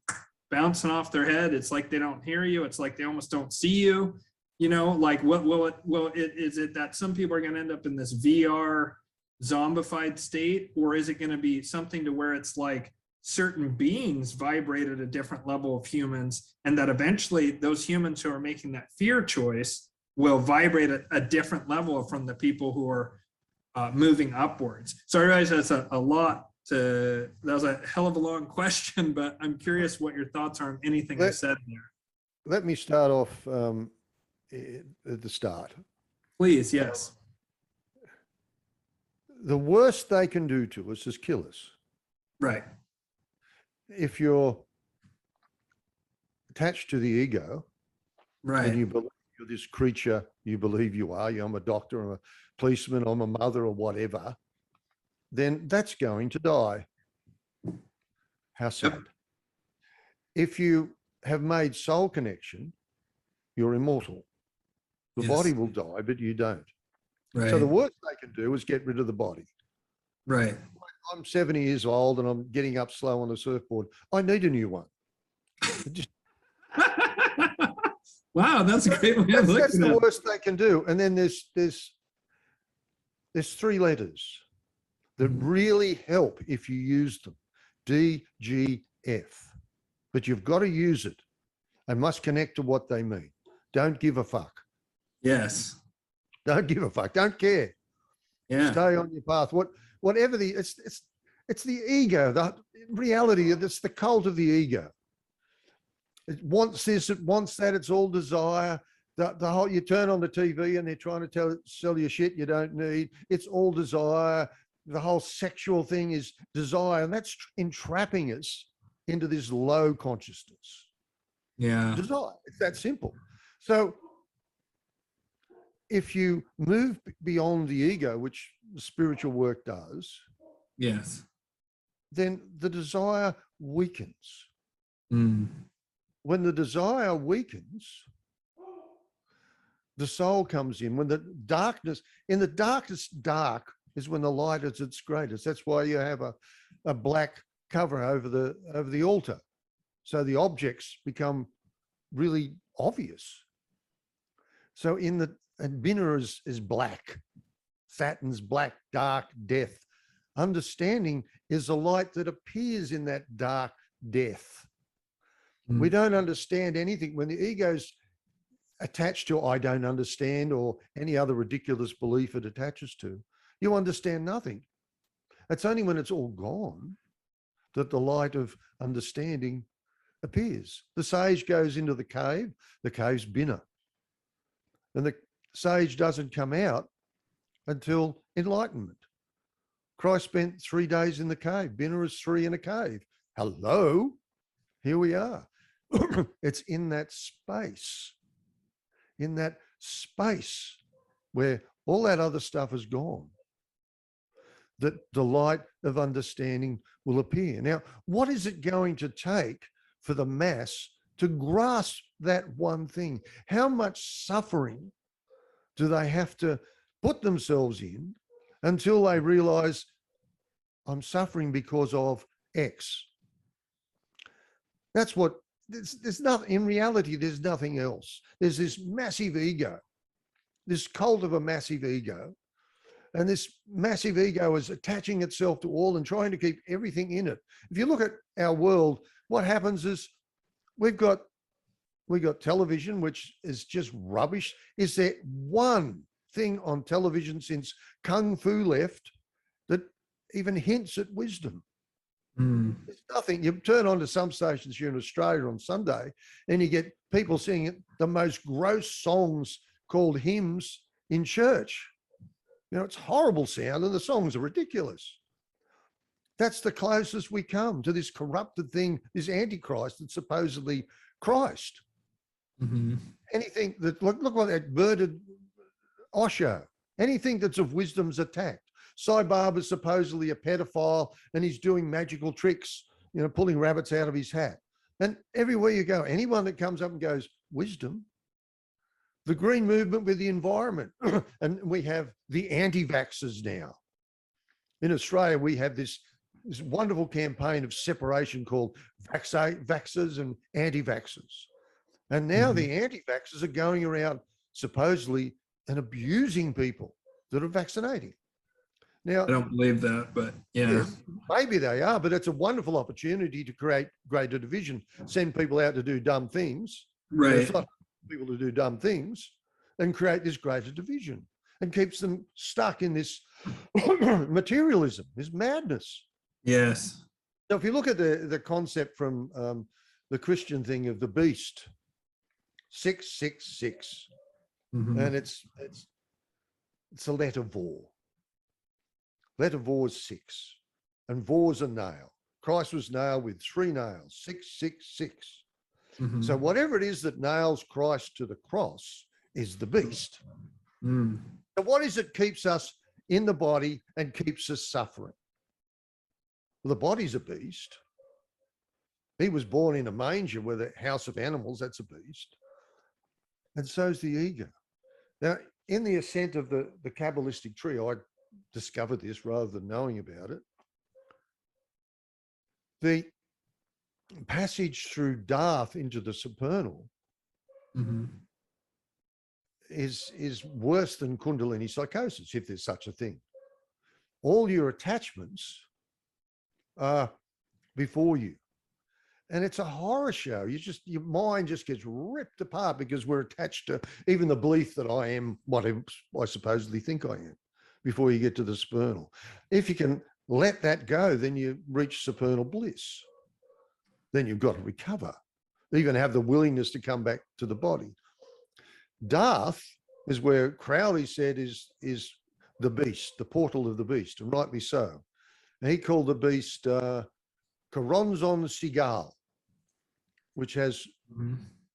Speaker 1: bouncing off their head? It's like they don't hear you. It's like they almost don't see you. You know, like is it that some people are going to end up in this VR zombified state, or is it going to be something to where it's like certain beings vibrate at a different level of humans, and that eventually those humans who are making that fear choice will vibrate at a different level from the people who are moving upwards? So I realize that's a lot that was a hell of a long question, but I'm curious what your thoughts are on anything I said there.
Speaker 2: Let me start off at the start.
Speaker 1: Please, yes.
Speaker 2: The worst they can do to us is kill us.
Speaker 1: Right.
Speaker 2: If you're attached to the ego,
Speaker 1: right,
Speaker 2: and you believe you're this creature, you believe you are, I'm a doctor, I'm a policeman, I'm a mother, or whatever, then that's going to die. How sad. Yep. If you have made soul connection, you're immortal. The body will die, but you don't. Right. So the worst they can do is get rid of the body.
Speaker 1: Right.
Speaker 2: I'm 70 years old and I'm getting up slow on the surfboard. I need a new one.
Speaker 1: Wow, that's a great way of looking at it.
Speaker 2: That's the worst they can do. And then there's 3 letters that really help if you use them. DGF. But you've got to use it and must connect to what they mean. Don't give a fuck.
Speaker 1: Yes.
Speaker 2: Don't give a fuck. Don't care. Yeah. Stay on your path. Whatever it's the ego. The reality, it's the cult of the ego. It wants this, it wants that, it's all desire. The whole, you turn on the TV and they're trying to sell you shit you don't need. It's all desire. The whole sexual thing is desire, and that's entrapping us into this low consciousness.
Speaker 1: Yeah.
Speaker 2: Desire. It's that simple. So if you move beyond the ego, which the spiritual work does,
Speaker 1: yes,
Speaker 2: then the desire weakens.
Speaker 1: Mm.
Speaker 2: When the desire weakens, the soul comes in. When the darkness, in the darkest dark is when the light is its greatest. That's why you have a black cover over the altar. So the objects become really obvious. So and Binah is black. Saturn's black, dark, death. Understanding is the light that appears in that dark death. We don't understand anything. When the ego's attached to I don't understand or any other ridiculous belief it attaches to, you understand nothing. It's only when it's all gone that the light of understanding appears. The sage goes into the cave's Binah. And the sage doesn't come out until enlightenment. Christ spent 3 days in the cave. Binah is 3 in a cave. Hello, here we are. It's in that space where all that other stuff is gone, that the light of understanding will appear. Now, what is it going to take for the mass to grasp that one thing? How much suffering do they have to put themselves in until they realize I'm suffering because of X. That's what, there's nothing, in reality, there's nothing else. There's this massive ego, this cult of a massive ego. And this massive ego is attaching itself to all and trying to keep everything in it. If you look at our world, what happens is we've got television, which is just rubbish. Is there one thing on television since Kung Fu left that even hints at wisdom? There's nothing. You turn on to some stations here in Australia on Sunday and you get people singing the most gross songs called hymns in church. You know, it's horrible sound and the songs are ridiculous. That's the closest we come to this corrupted thing, this Antichrist that's supposedly Christ. Anything that, look what that birded Osho, anything that's of wisdom's attacked. Sai Baba's supposedly a pedophile and he's doing magical tricks, you know, pulling rabbits out of his hat. And everywhere you go, anyone that comes up and goes, wisdom, the green movement with the environment. And we have the anti-vaxxers now. In Australia, we have this wonderful campaign of separation called vaxxers and anti-vaxxers. And now the anti-vaxxers are going around supposedly and abusing people that are vaccinating. Now, I
Speaker 1: don't believe that, but yeah.
Speaker 2: Yes, maybe they are, but it's a wonderful opportunity to create greater division, send people out to do dumb things.
Speaker 1: Right.
Speaker 2: People to do dumb things and create this greater division and keeps them stuck in this materialism, this madness.
Speaker 1: Yes.
Speaker 2: So if you look at the concept from the Christian thing of the beast, 666, and it's a letter vor. Letter vor is 6, and vor's a nail. Christ was nailed with 3 nails, 666. So whatever it is that nails Christ to the cross is the beast. So what is it keeps us in the body and keeps us suffering? Well, the body's a beast. He was born in a manger with a house of animals, that's a beast. And so's the ego. Now, in the ascent of the Kabbalistic tree, I discovered this rather than knowing about it. The passage through Darth into the supernal is worse than Kundalini psychosis, if there's such a thing. All your attachments are before you. And it's a horror show. Your mind just gets ripped apart because we're attached to even the belief that I am what I supposedly think I am before you get to the supernal. If you can let that go, then you reach supernal bliss. Then you've got to recover, even have the willingness to come back to the body. Darth is where Crowley said is the beast, the portal of the beast, and rightly so. And he called the beast Choronzon Sigal, which has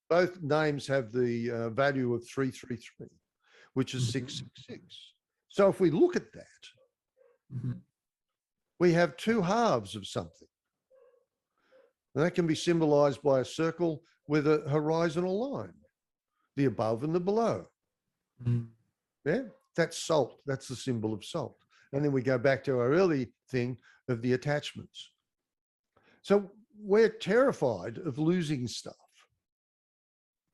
Speaker 2: both names have the value of 333, which is 666. So if we look at that, we have 2 halves of something. And that can be symbolized by a circle with a horizontal line, the above and the below. Yeah, that's salt. That's the symbol of salt. And then we go back to our early thing of the attachments. So we're terrified of losing stuff.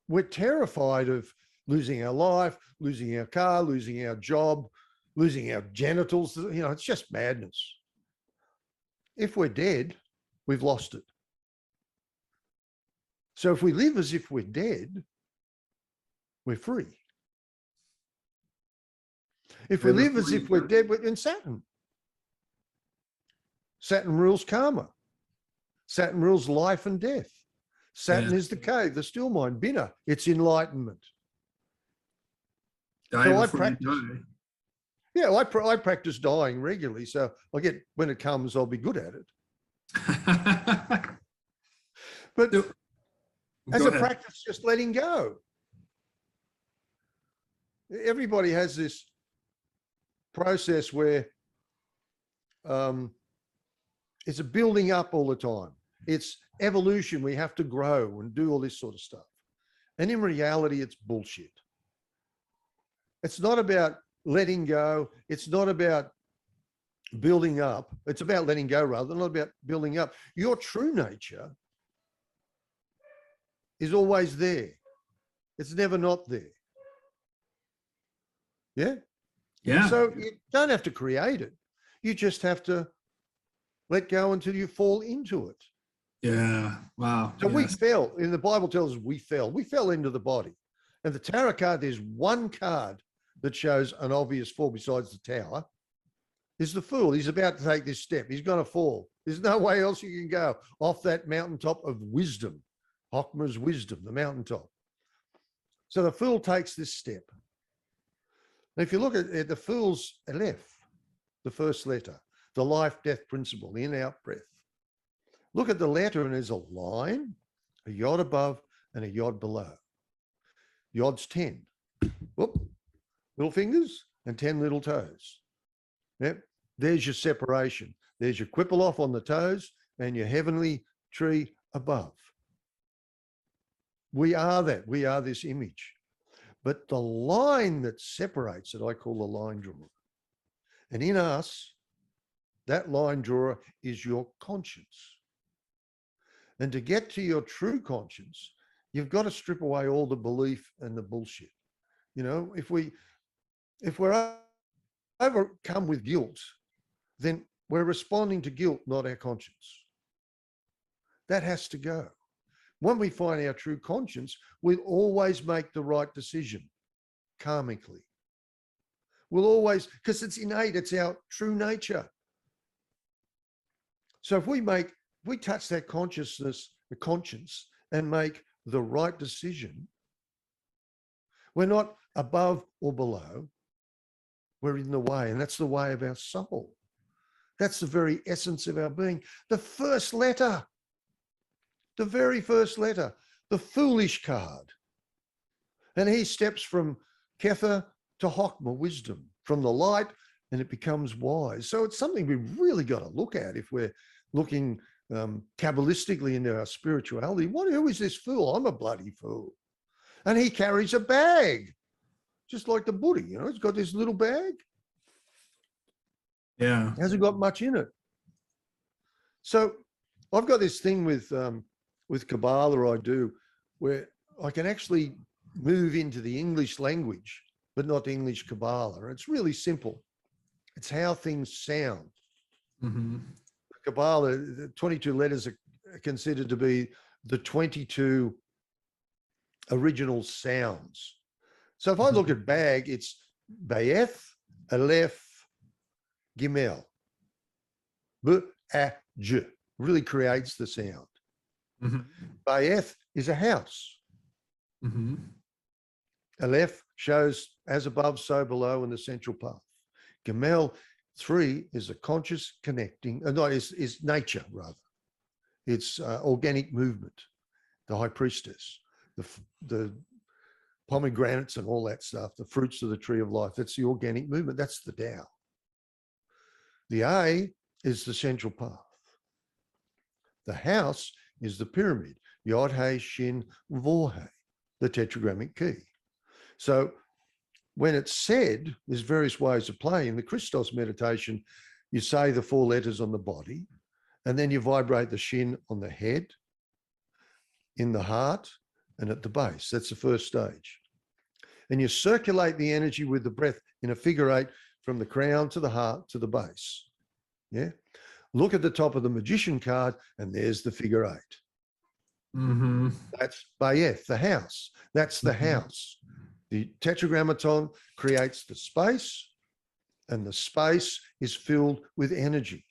Speaker 2: We're terrified of losing our life, losing our car, losing our job, losing our genitals. You know, it's just madness. If we're dead, we've lost it. So if we live as if we're dead, we're free. If we live as if we're dead, we're in Saturn. Saturn rules karma. Saturn rules life and death. Saturn is the cave, the still mind, Binah. It's enlightenment. So I practice. Yeah, I practice dying regularly. So I get, when it comes, I'll be good at it. But as a practice, just letting go. Everybody has this process where it's a building up all the time. It's evolution. We have to grow and do all this sort of stuff. And in reality, it's bullshit. It's not about letting go. It's not about building up. It's about letting go rather than not about building up. Your true nature is always there. It's never not there. Yeah?
Speaker 1: Yeah.
Speaker 2: So you don't have to create it. You just have to let go until you fall into it.
Speaker 1: Yeah. Wow.
Speaker 2: So we
Speaker 1: Yes.
Speaker 2: fell, and the Bible tells us we fell into the body. And the tarot card, there's one card that shows an obvious fall besides the tower, is the fool. He's about to take this step. He's going to fall. There's no way else you can go off that mountaintop of wisdom, Hochmer's wisdom, the mountaintop. So the fool takes this step. Now, if you look at the fool's Aleph, the first letter, the life-death principle, in, out, breath. Look at the letter, and there's a line, a yod above and a yod below. Yod's 10. Whoop, little fingers and 10 little toes. Yep. There's your separation. There's your quippaloff on the toes and your heavenly tree above. We are that. We are this image. But the line that separates it, I call the line drawer. And in us, that line drawer is your conscience. And to get to your true conscience, you've got to strip away all the belief and the bullshit. You know, if we're overcome with guilt, then we're responding to guilt, not our conscience. That has to go. When we find our true conscience, we'll always make the right decision karmically. We'll always, because it's innate, it's our true nature. So if we touch that consciousness, the conscience, and make the right decision, we're not above or below, we're in the way, and that's the way of our soul. That's the very essence of our being. The first letter, the very first letter, the foolish card. And he steps from Kether to Hochmer, wisdom, from the light, and it becomes wise. So it's something we really got to look at if we're looking Kabbalistically into our spirituality. Who is this fool? I'm a bloody fool. And he carries a bag, just like the Buddha, you know, he's got this little bag.
Speaker 1: Yeah.
Speaker 2: Hasn't got much in it. So I've got this thing with Qabbalah I do, where I can actually move into the English language, but not the English Qabbalah. It's really simple. It's how things sound.
Speaker 1: Mm-hmm.
Speaker 2: Qabbalah, the 22 letters are considered to be the 22 original sounds. So if I look at bag, it's Bayeth, Aleph, Gimel. B-A-J really creates the sound.
Speaker 1: Mm-hmm.
Speaker 2: Bayeth is a house.
Speaker 1: Mm-hmm.
Speaker 2: Aleph shows as above, so below in the central path. Gimel 3 is a conscious connecting, is nature rather. It's organic movement, the high priestess, the pomegranates and all that stuff, the fruits of the tree of life. That's the organic movement. That's the Tao. The A is the central path. The house is the pyramid, Yod He Shin Vor He, the tetragrammic key. So when it's said, there's various ways of playing. In the Christos meditation, you say the 4 letters on the body, and then you vibrate the shin on the head, in the heart, and at the base. That's the first stage. And you circulate the energy with the breath in a figure 8 from the crown to the heart to the base. Yeah. Look at the top of the magician card, and there's the figure 8.
Speaker 1: Mm-hmm.
Speaker 2: That's Bayeth, the house. That's the house. The tetragrammaton creates the space, and the space is filled with energy.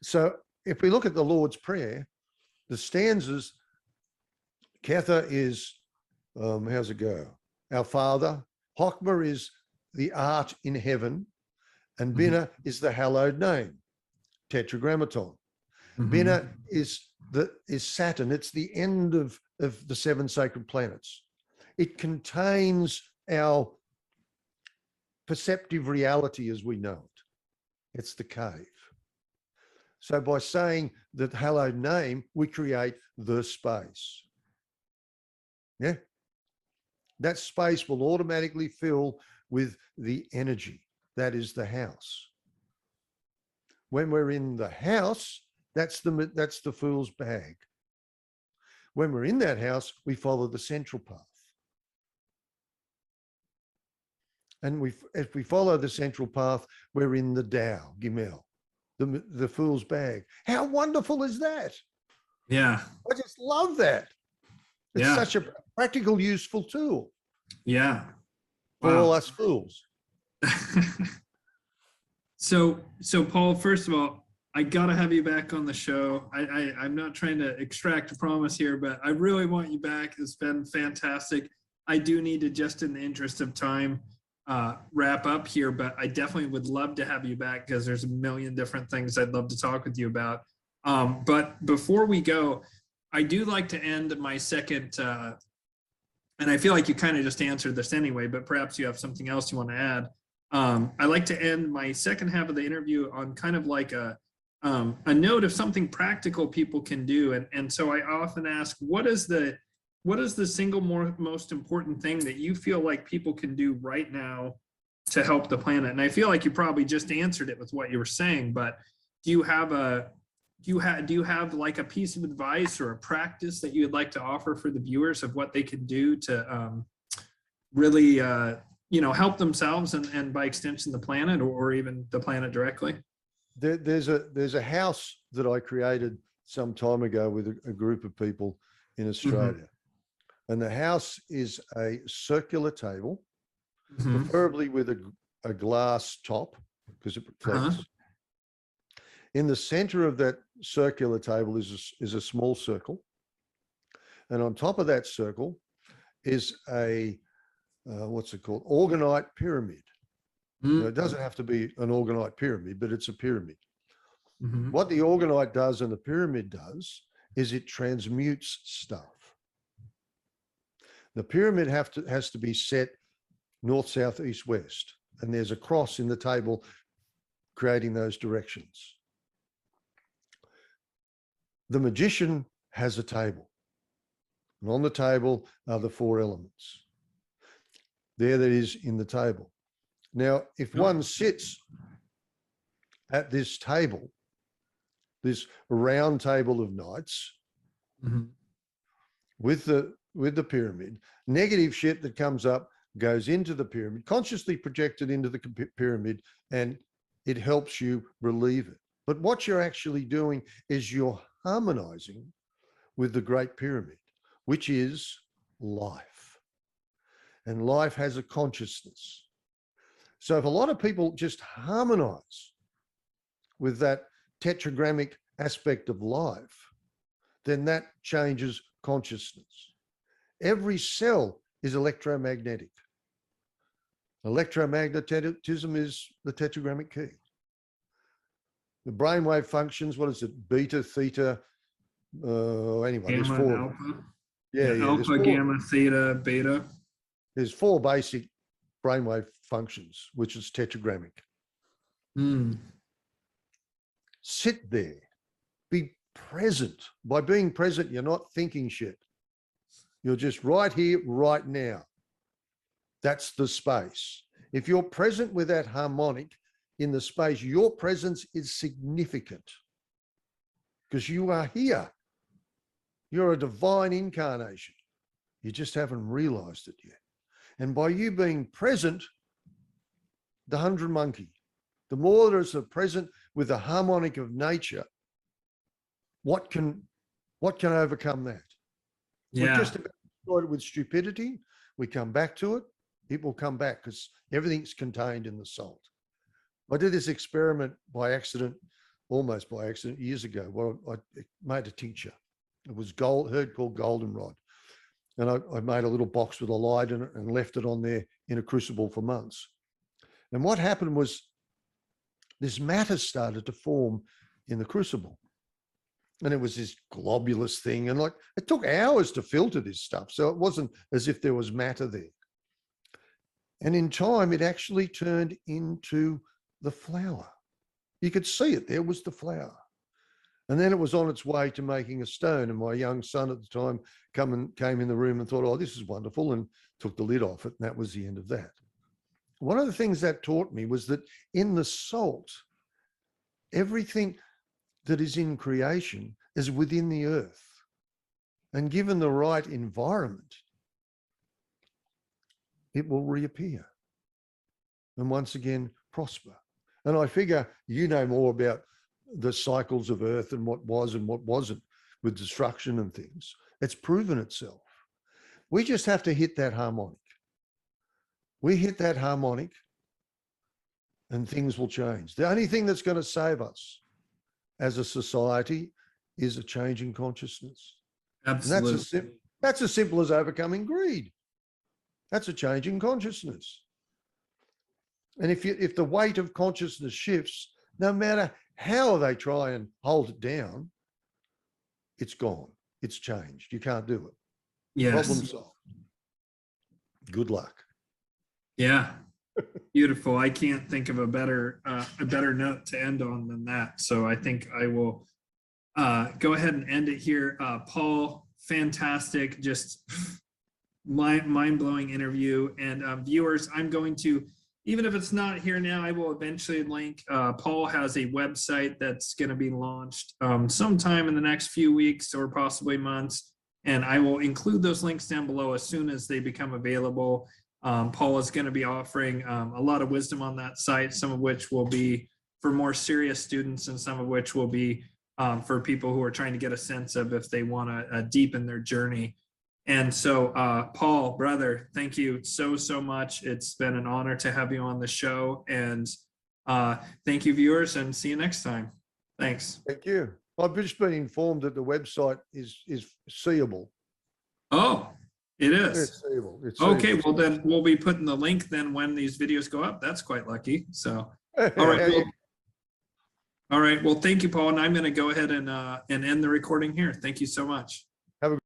Speaker 2: So if we look at the Lord's Prayer, the stanzas, Kether is, how's it go? Our Father. Hochmer is the art in heaven, and Bina is the hallowed name, tetragrammaton. Bina is Saturn. It's the end of the 7 sacred planets. It contains our perceptive reality as we know it. It's the cave. So by saying the hallowed name, we create the space. Yeah. That space will automatically fill with the energy. That is the house. When we're in the house, that's the fool's bag. When we're in that house, we follow the central path. And if we follow the central path, we're in the Tao, Gimel, the fool's bag. How wonderful is that?
Speaker 1: Yeah.
Speaker 2: I just love that. It's such a practical, useful tool.
Speaker 1: Yeah.
Speaker 2: For all us fools.
Speaker 1: So Paul, first of all, I gotta have you back on the show. I'm not trying to extract a promise here, but I really want you back. It's been fantastic. I do need to, just in the interest of time, wrap up here, but I definitely would love to have you back because there's a million different things I'd love to talk with you about. But before we go, I do like to end my second, and I feel like you kind of just answered this anyway, but perhaps you have something else you want to add. I like to end my second half of the interview on kind of like a note of something practical people can do. And so I often ask, what is the single most important thing that you feel like people can do right now to help the planet? And I feel like you probably just answered it with what you were saying, but do you have like a piece of advice or a practice that you'd like to offer for the viewers of what they can do to really help themselves and by extension the planet, or even the planet directly?
Speaker 2: There's a house that I created some time ago with a group of people in Australia. And the house is a circular table, preferably with a glass top, because it reflects. In the center of that circular table is a small circle. And on top of that circle is a, what's it called? Orgonite pyramid. Now, it doesn't have to be an orgonite pyramid, but it's a pyramid. What the orgonite does and the pyramid does is it transmutes stuff. The pyramid has to be set north, south, east, west. And there's a cross in the table creating those directions. The magician has a table. And on the table are the four elements. There that is in the table. Now, if one sits at this table, this round table of knights, with the pyramid, negative shit that comes up goes into the pyramid, consciously projected into the pyramid, and it helps you relieve it. But what you're actually doing is you're harmonizing with the Great Pyramid, which is life. And life has a consciousness. So if a lot of people just harmonize with that tetragrammic aspect of life, then that changes consciousness. Every cell is electromagnetic. Electromagnetism is the tetragrammic key. The brainwave functions, what is it? Beta, theta, anyway,
Speaker 1: gamma,
Speaker 2: there's four.
Speaker 1: Alpha.
Speaker 2: Yeah,
Speaker 1: Alpha, gamma, theta, beta.
Speaker 2: There's four basic brainwave functions, which is tetragrammic. Sit there, be present. By being present, you're not thinking shit. You're just right here, right now. That's the space. If you're present with that harmonic in the space, your presence is significant because you are here. You're a divine incarnation. You just haven't realized it yet. And by you being present, the 100 monkey, the more there's a present with the harmonic of nature, what can overcome that?
Speaker 1: Yeah.
Speaker 2: We're just destroyed with stupidity. We come back to it. It will come back because everything's contained in the salt. I did this experiment by accident, almost by accident, years ago. Well, I made a tincture. It was herb called goldenrod. And I made a little box with a light in it and left it on there in a crucible for months. And what happened was this matter started to form in the crucible. And it was this globulous thing. And like, it took hours to filter this stuff. So it wasn't as if there was matter there. And in time, it actually turned into the flower. You could see it. There was the flower. And then it was on its way to making a stone. And my young son at the time came in the room and thought, oh, this is wonderful, and took the lid off it. And that was the end of that. One of the things that taught me was that in the salt everything that is in creation is within the earth. And given the right environment, it will reappear and once again prosper. And I figure you know more about the cycles of earth and what was and what wasn't with destruction and things. It's proven itself. We just have to hit that harmonic. We hit that harmonic and things will change. The only thing that's going to save us as a society is a change in consciousness.
Speaker 1: Absolutely.
Speaker 2: And that's as simple as overcoming greed. That's a change in consciousness. And if the weight of consciousness shifts, no matter how they try and hold it down, it's gone. It's changed. You can't do it.
Speaker 1: Yes.
Speaker 2: Problem solved. Good luck.
Speaker 1: Yeah. Beautiful. I can't think of a better note to end on than that. So I think I will go ahead and end it here. Paul, fantastic, just mind-blowing interview. And viewers, I'm going to, even if it's not here now, I will eventually link. Paul has a website that's going to be launched sometime in the next few weeks or possibly months. And I will include those links down below as soon as they become available. Paul is going to be offering a lot of wisdom on that site, some of which will be for more serious students and some of which will be for people who are trying to get a sense of if they want to deepen their journey. And so, Paul, brother, thank you so much. It's been an honor to have you on the show. And thank you, viewers, and see you next time. Thanks.
Speaker 2: Thank you. I've just been informed that the website is seeable.
Speaker 1: Oh, it is.
Speaker 2: It's seeable. It's
Speaker 1: okay,
Speaker 2: seeable.
Speaker 1: well then we'll be putting the link then when these videos go up. That's quite lucky. So, all right. Well, all right. Well, thank you, Paul. And I'm going to go ahead and end the recording here. Thank you so much.